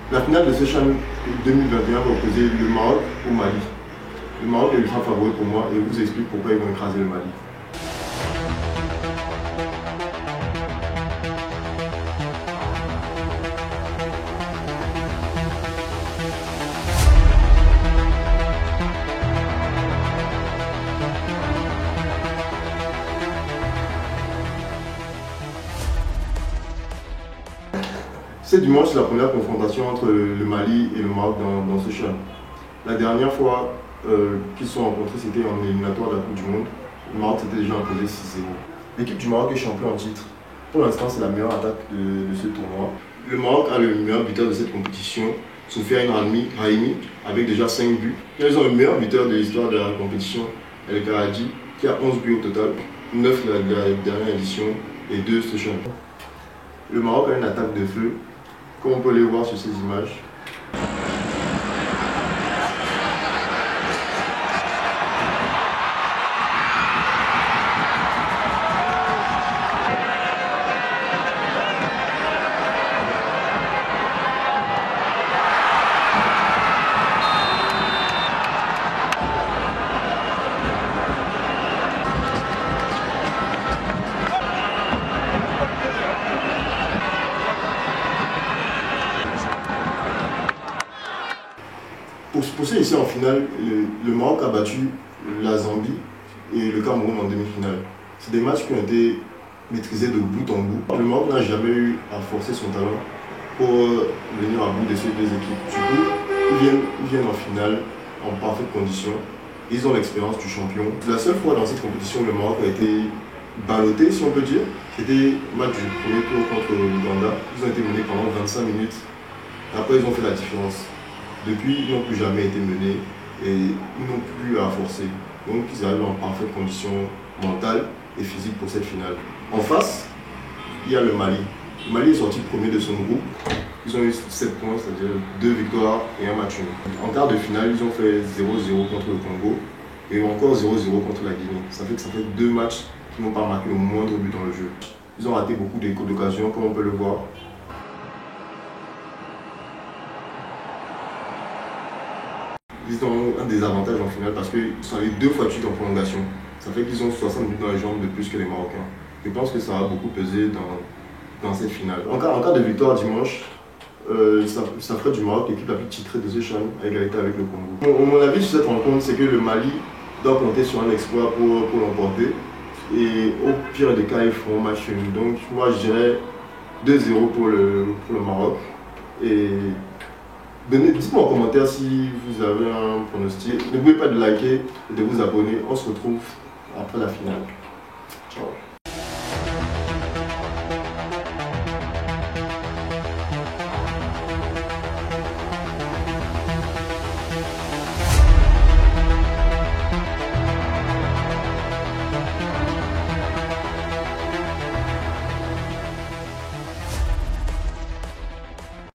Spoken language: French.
La finale de ce CHAN 2021 va opposer le Maroc au Mali. Le Maroc est ultra favori pour moi et vous explique pourquoi ils vont écraser le Mali. C'est dimanche la première confrontation entre le Mali et le Maroc dans ce CHAN. La dernière fois qu'ils se sont rencontrés, c'était en éliminatoire de la Coupe du Monde. Le Maroc s'était déjà imposé 6-0. L'équipe du Maroc est champion en titre. Pour l'instant, c'est la meilleure attaque de ce tournoi. Le Maroc a le meilleur buteur de cette compétition, Soufiane Brahimi, avec déjà 5 buts. Ils ont le meilleur buteur de l'histoire de la compétition, El Karaji, qui a 11 buts au total, 9 de la dernière édition et 2 ce CHAN. Le Maroc a une attaque de feu, comme on peut les voir sur ces images. Pour ce ici en finale, le Maroc a battu la Zambie et le Cameroun en demi-finale. C'est des matchs qui ont été maîtrisés de bout en bout. Le Maroc n'a jamais eu à forcer son talent pour venir à bout de ces deux équipes. Du coup, ils viennent en finale en parfaite condition. Ils ont l'expérience du champion. La seule fois dans cette compétition, le Maroc a été ballotté, si on peut dire. C'était le match du premier tour contre l'Ouganda. Ils ont été menés pendant 25 minutes. Après, ils ont fait la différence. Depuis, ils n'ont plus jamais été menés et ils n'ont plus à forcer. Donc, ils arrivent en parfaite condition mentale et physique pour cette finale. En face, il y a le Mali. Le Mali est sorti premier de son groupe. Ils ont eu 7 points, c'est-à-dire 2 victoires et un match nul. En quart de finale, ils ont fait 0-0 contre le Congo et encore 0-0 contre la Guinée. Ça fait 2 matchs qui n'ont pas marqué le moindre but dans le jeu. Ils ont raté beaucoup d'occasions, comme on peut le voir. Ils ont un désavantage en finale parce qu'ils sont allés 2 fois de suite en prolongation. Ça fait qu'ils ont 60 minutes dans les jambes de plus que les Marocains. Je pense que ça va beaucoup peser dans cette finale. En cas de victoire dimanche, ça ferait du Maroc l'équipe la plus titrée de ce CHAN à égalité avec le Congo. Mon avis sur cette rencontre, c'est que le Mali doit compter sur un exploit pour l'emporter. Et au pire des cas, ils feront match nul. Donc moi je dirais 2-0 pour le Maroc. Et dites-moi en commentaire si vous avez un pronostic. N'oubliez pas de liker et de vous abonner. On se retrouve après la finale. Ciao.